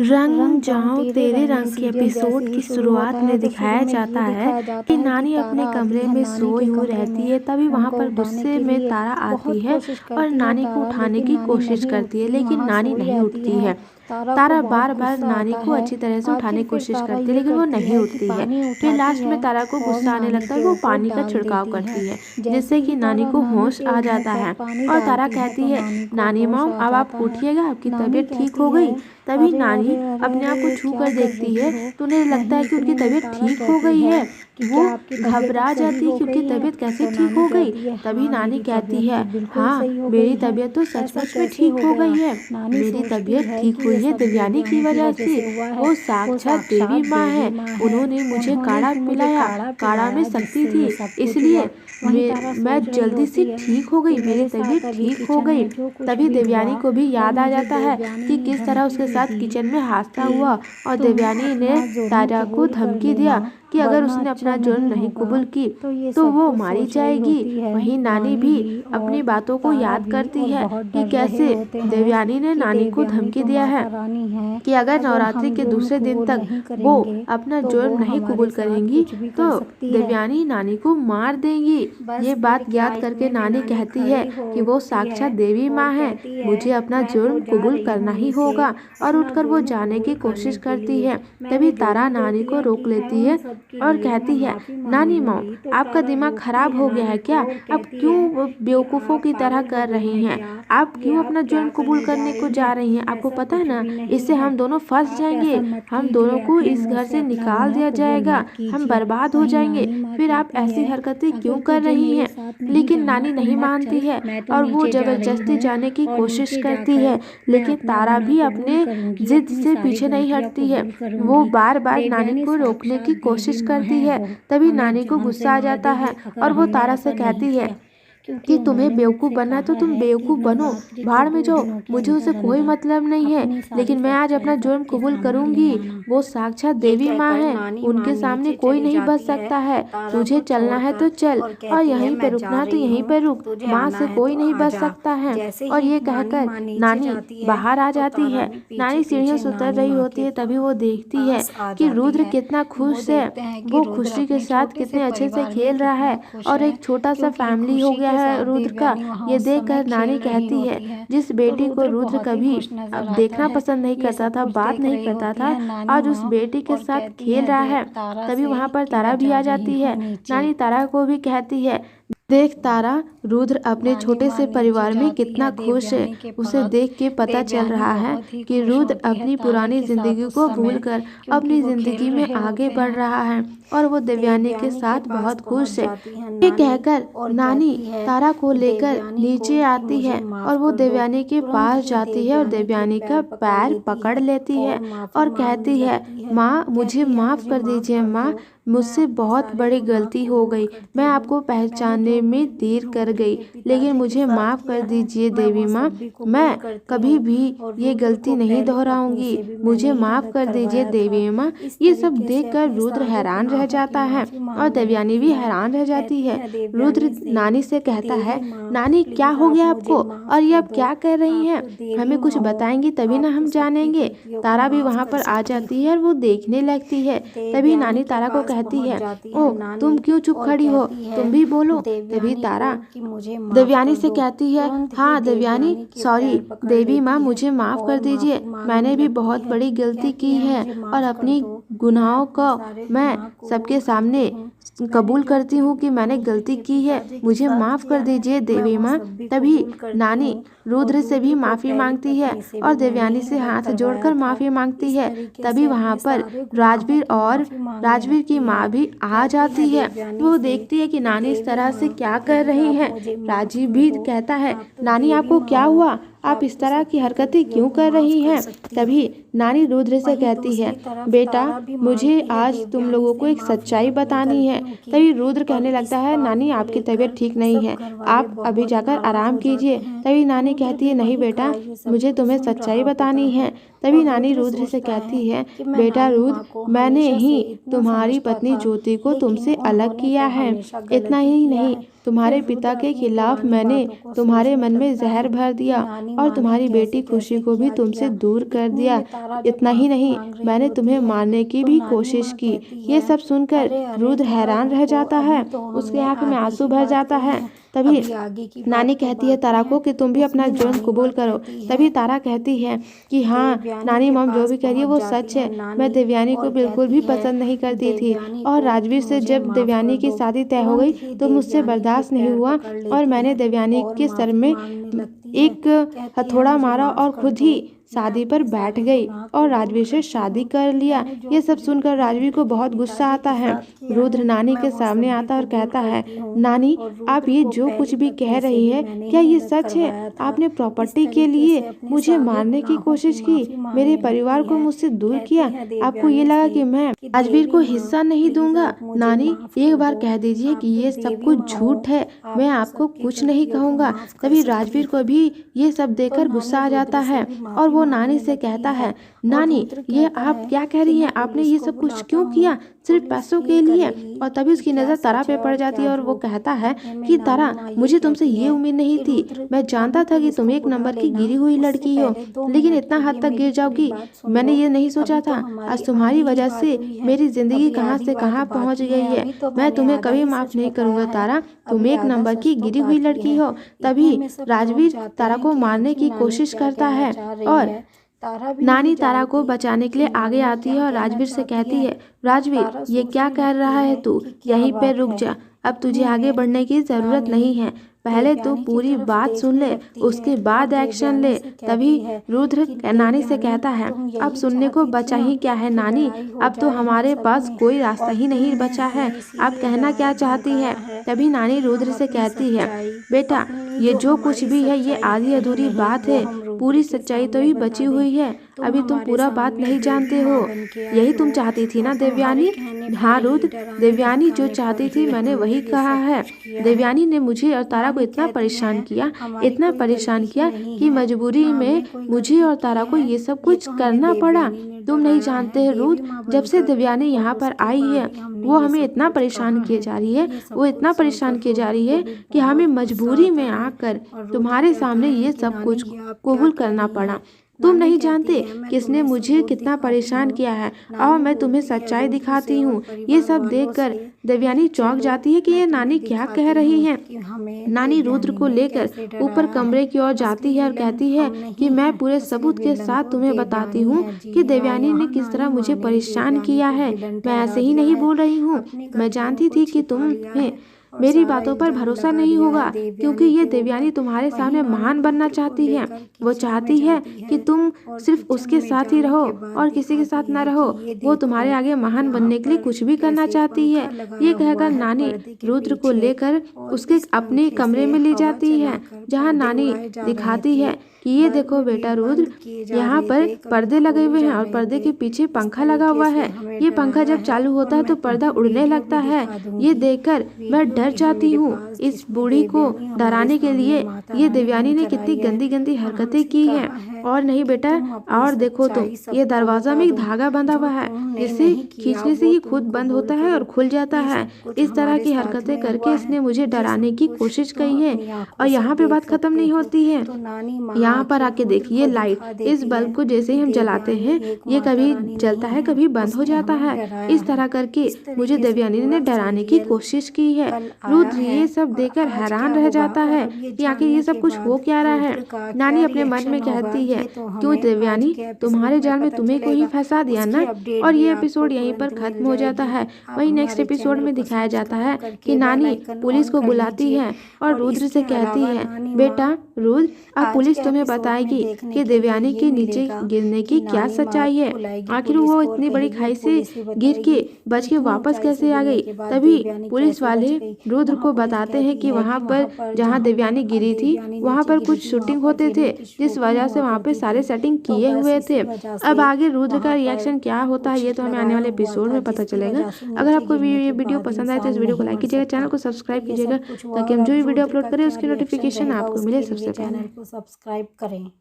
रंग जाऊं तेरे रंग के एपिसोड की शुरुआत में दिखाया जाता है कि नानी अपने कमरे में सोई हुई रहती है। तभी वहां पर गुस्से में तारा आती है और नानी को उठाने की कोशिश करती है, लेकिन नानी नहीं उठती है। तारा बार बार नानी को अच्छी तरह से उठाने की कोशिश करती है, लेकिन वो नहीं उठती है। फिर लास्ट में तारा को गुस्सा आने लगता है, वो पानी का छिड़काव करती है, जिससे कि नानी को होश आ जाता है। और तारा कहती है, नानी मॉम अब आप उठिएगा, आपकी तबीयत ठीक हो गई। तभी नानी अपने आप को छू कर देखती है तो उन्हें लगता है कि उनकी तबीयत ठीक हो गई है। वो घबरा जाती है कि उनकी तबीयत कैसे ठीक हो गई। तभी नानी कहती है, हाँ मेरी तबीयत तो सचमुच में ठीक हो गई है। मेरी तबीयत ठीक हुई है देवयानी की वजह से। वो साक्षात देवी माँ है, उन्होंने मुझे काढ़ा पिलाया, काढ़ा में शक्ति थी, इसलिए मैं जल्दी से ठीक हो गई, मेरी तबीयत ठीक हो गई। तभी देवयानी को भी याद आ जाता है कि किस तरह उसके साथ किचन में हादसा हुआ और देवयानी ने तारा को धमकी दिया कि अगर उसने अपना जुर्म नहीं कबूल की तो वो मारी जाएगी। वहीं नानी भी अपनी बातों को याद करती है कि कैसे देवयानी ने नानी को धमकी दिया है कि अगर नवरात्रि के दूसरे दिन तक वो अपना जुर्म नहीं कबूल करेंगी तो देवयानी नानी को मार देंगी। ये बात याद करके नानी कहती है कि वो साक्षात देवी माँ है, मुझे अपना जुर्म कबूल करना ही होगा। और उठकर वो जाने की कोशिश करती है। तभी तारा नानी को रोक लेती है और कहती है, नानी माँ आपका दिमाग खराब हो गया है क्या? आप क्यों बेवकूफ़ों की तरह कर रही हैं? आप क्यों अपना जुर्म कबूल करने को जा रही हैं? आपको पता है ना, इससे हम दोनों फंस जाएंगे, हम दोनों को इस घर से निकाल दिया जाएगा, हम बर्बाद हो जाएंगे। फिर आप ऐसी हरकतें क्यों कर रही हैं? लेकिन नानी नहीं मानती है और वो जबरदस्ती जाने की कोशिश करती है, लेकिन तारा भी अपने जिद से पीछे नहीं हटती है। वो बार बार नानी को रोकने की कोशिश करती है। तभी नानी को गुस्सा आ जाता है और वो तारा से कहती है कि तुम्हें बेवकूफ़ बनना है तो तुम बेवकूफ़ बनो, भाड़ में जाओ, मुझे उससे कोई मतलब नहीं है। लेकिन मैं आज अपना जुर्म कबूल करूंगी। वो साक्षात देवी माँ है, उनके सामने कोई नहीं बच सकता है। तुझे चलना है तो चल और यहीं पर रुकना है तो यहीं पर रुक, माँ से कोई नहीं बच सकता है। और ये कहकर नानी बाहर आ जाती है। नानी सीढ़ियों से उतर रही होती है, तभी वो देखती है कि रुद्र कितना खुश है, वो खुशी के साथ कितने अच्छे से खेल रहा है और एक छोटा सा फैमिली हो गया है रुद्र का। ये देखकर नानी कहती है, जिस बेटी को रुद्र कभी अब देखना पसंद नहीं करता था, बात नहीं करता था, आज उस बेटी के साथ खेल रहा है। तभी वहां पर तारा भी आ जाती है। नानी तारा को भी कहती है, देख तारा, रुद्र अपने छोटे से परिवार में कितना खुश है। उसे देख के पता चल रहा है कि रुद्र अपनी पुरानी जिंदगी को भूलकर अपनी जिंदगी में आगे बढ़ रहा है और वो देवयानी के साथ बहुत खुश है। ये कहकर नानी तारा को लेकर नीचे आती है और वो देवयानी के पास जाती है और देवयानी का पैर पकड़ लेती है और कहती है, माँ मुझे माफ़ कर दीजिए माँ, मुझसे बहुत बड़ी गलती हो गई, मैं आपको पहचानने में देर कर गई, लेकिन मुझे माफ़ कर दीजिए देवी माँ, मैं कभी भी ये गलती नहीं दोहराऊंगी, मुझे माफ़ कर दीजिए देवी माँ। ये सब देखकर रुद्र हैरान रह जाता है और देवयानी भी हैरान रह जाती है। रुद्र नानी से कहता है, नानी क्या हो गया आपको और ये आप क्या कर रही हैं? हमें कुछ बताएंगी तभी ना हम जानेंगे। तारा भी वहाँ पर आ जाती है और वो देखने लगती है। तभी नानी तारा को कहती है, ओह तुम क्यों चुप खड़ी हो, तुम भी बोलो। तभी तारा देवयानी से कहती है, हाँ देवयानी सॉरी देवी माँ, मुझे माफ़ कर दीजिए, मैंने भी बहुत बड़ी गलती की है और अपनी गुनाहों को मैं सबके सामने कबूल करती हूँ कि मैंने गलती की है, मुझे माफ़ कर दीजिए देवी माँ। तभी नानी रुद्र से भी माफ़ी मांगती है और देवयानी से हाथ जोड़कर माफ़ी मांगती है। तभी वहाँ पर राजवीर और राजवीर की माँ भी आ जाती है। वो देखती है कि नानी इस तरह से क्या कर रही हैं। राजीव भी कहता है, नानी आपको क्या हुआ, आप इस तरह की हरकतें क्यों कर रही हैं? तभी नानी रुद्र से कहती है, बेटा मुझे आज तुम लोगों को एक सच्चाई बतानी है। तभी रुद्र कहने लगता है, नानी आपकी तबीयत ठीक नहीं है, आप अभी जाकर आराम कीजिए। तभी नानी कहती है, नहीं बेटा मुझे तुम्हें सच्चाई बतानी है। तभी नानी रुद्र से कहती है, बेटा रुद्र, मैंने ही तुम्हारी पत्नी ज्योति को तुमसे अलग किया है। इतना ही नहीं, तुम्हारे पिता के खिलाफ मैंने तुम्हारे मन में जहर भर दिया और तुम्हारी बेटी खुशी को भी तुमसे दूर कर दिया। इतना ही नहीं, मैंने तुम्हें मारने की भी कोशिश की। ये सब सुनकर रुद्र हैरान रह जाता है, उसके आंख में आंसू भर जाता है। तभी नानी कहती है तारा को कि तुम भी अपना जुर्म कबूल करो। तभी तारा कहती है कि हाँ नानी, मम जो भी कह रही है वो सच है। मैं देवयानी को बिल्कुल भी पसंद नहीं करती थी और राजवीर से जब देवयानी की शादी तय हो गई तो मुझसे बर्दाश्त नहीं हुआ और मैंने देवयानी के सर में एक हथौड़ा मारा और खुद ही शादी पर बैठ गई और राजवीर से शादी कर लिया। ये सब सुनकर राजवीर को बहुत गुस्सा आता है। रुद्र नानी के सामने आता और कहता है, नानी आप ये जो कुछ भी कह रही है क्या ये सच है? आपने प्रॉपर्टी के लिए मुझे मारने की कोशिश की, मेरे परिवार को मुझसे दूर किया। आपको ये लगा कि मैं राजवीर को हिस्सा नहीं दूंगा? नानी एक बार कह दीजिए कि ये सब कुछ झूठ है, मैं आपको कुछ नहीं कहूँगा। तभी राजवीर को भी ये सब देखकर गुस्सा आ जाता है और वो नानी से कहता है, नानी ये आप क्या कह रही हैं? आपने ये सब कुछ क्यों किया? सिर्फ पैसों के लिए? और तभी उसकी नज़र तारा पे पड़ जाती है और वो कहता है कि तारा, मुझे तुमसे ये उम्मीद नहीं थी। मैं जानता था कि तुम एक नंबर की गिरी हुई लड़की हो, लेकिन इतना हद तक गिर जाओगी मैंने ये नहीं सोचा था। आज तुम्हारी वजह से मेरी जिंदगी कहाँ से कहाँ पहुँच गई है। मैं तुम्हें कभी माफ नहीं करूँगा तारा, तुम एक नंबर की गिरी हुई लड़की हो। तभी राजवीर तारा को मारने की कोशिश करता है और नानी तारा को बचाने के लिए आगे आती है और राजवीर से कहती है, राजवीर ये क्या कह रहा है तू? यहीं पे रुक जा, अब तुझे आगे बढ़ने की ज़रूरत नहीं है। पहले तो पूरी बात सुन ले, उसके बाद एक्शन ले। तभी रुद्र नानी से कहता है, अब सुनने को बचा ही क्या है नानी, अब तो हमारे पास कोई रास्ता ही नहीं बचा है, आप कहना क्या चाहती है? तभी नानी रुद्र से कहती है, बेटा ये जो कुछ भी है ये आधी अधूरी बात है, पूरी सच्चाई तो भी बची हुई है, अभी तुम पूरा बात नहीं जानते हो। यही तुम चाहती थी ना देवयानी? हाँ रुद्र, देवयानी जो चाहती थी मैंने वही कहा है। देवयानी ने मुझे और तारा को इतना परेशान किया कि मजबूरी में मुझे और तारा को ये सब कुछ करना पड़ा। तुम नहीं जानते हो रुद्र, जब से देवयानी यहाँ पर आई है वो हमें इतना परेशान किए जा रही है कि हमें मजबूरी में आकर तुम्हारे सामने ये सब कुछ कबूल करना पड़ा। तुम नहीं जानते किसने मुझे कितना परेशान किया है। और मैं तुम्हें सच्चाई दिखाती हूँ। ये सब देखकर देवयानी चौंक जाती है कि ये नानी क्या कह रही है। नानी रुद्र को लेकर ऊपर कमरे की ओर जाती है और कहती है कि मैं पूरे सबूत के साथ तुम्हें बताती हूँ कि देवयानी ने किस तरह मुझे परेशान किया है। मैं ऐसे ही नहीं बोल रही हूँ, मैं जानती थी कि तुम्हें मेरी बातों पर भरोसा नहीं होगा, क्योंकि ये देवयानी तुम्हारे सामने महान बनना चाहती है। वो चाहती है कि तुम सिर्फ उसके साथ ही रहो और किसी के साथ ना रहो। वो तुम्हारे आगे महान बनने के लिए कुछ भी करना चाहती है। ये कहकर नानी रुद्र को लेकर उसके अपने कमरे में ले जाती है, जहाँ नानी दिखाती है कि ये देखो बेटा रुद्र, यहाँ पर पर्दे लगे हुए हैं और पर्दे के पीछे पंखा लगा हुआ है। ये पंखा जब चालू होता है तो पर्दा उड़ने लगता है। ये देखकर मैं डर जाती हूँ। इस बूढ़ी को डराने के लिए ये देवयानी ने कितनी गंदी गंदी हरकतें की हैं। और नहीं बेटा, और देखो तुम, ये दरवाजा में एक धागा बंधा हुआ है, जिसे खींचने से ये खुद बंद होता है और खुल जाता है। इस तरह की हरकतें करके इसने मुझे डराने की कोशिश की है। और यहाँ पे बात खत्म नहीं होती है। यहाँ पर आके देखिए लाइट, इस बल्ब को जैसे ही हम जलाते हैं ये कभी जलता है कभी बंद हो जाता है। इस तरह करके मुझे देवयानी ने डराने की कोशिश की है। रुद्र ये सब देखकर हैरान रह जाता है कि आखिर ये सब कुछ हो क्या रहा है। नानी अपने मन में कहती है, क्यों देवयानी, तुम्हारे जाल में तुम्हें कोई फंसा दिया ना। और ये एपिसोड यहीं पर खत्म हो जाता है। वही नेक्स्ट एपिसोड में दिखाया जाता है कि नानी पुलिस को बुलाती है और रुद्र से कहती है, बेटा रुद्र, अब पुलिस तुम्हें बताएगी कि देवयानी के नीचे गिरने की क्या सच्चाई है। आखिर वो इतनी बड़ी खाई से गिर के बच के वापस कैसे आ गई। तभी पुलिस वाले रुद्र को बताते हैं कि वहाँ पर जहाँ देवयानी गिरी थी वहाँ पर कुछ शूटिंग होते थे, जिस वजह से वहाँ पे सारे सेटिंग किए हुए थे। अब आगे रुद्र का रिएक्शन क्या होता है ये तो हमें आने वाले एपिसोड में पता चलेगा। अगर आपको ये वीडियो पसंद आए तो इस वीडियो को लाइक कीजिएगा, चैनल को सब्सक्राइब कीजिएगा, ताकि हम जो भी वीडियो अपलोड करें उसकी नोटिफिकेशन आपको मिले सबसे पहले। सब्सक्राइब करें।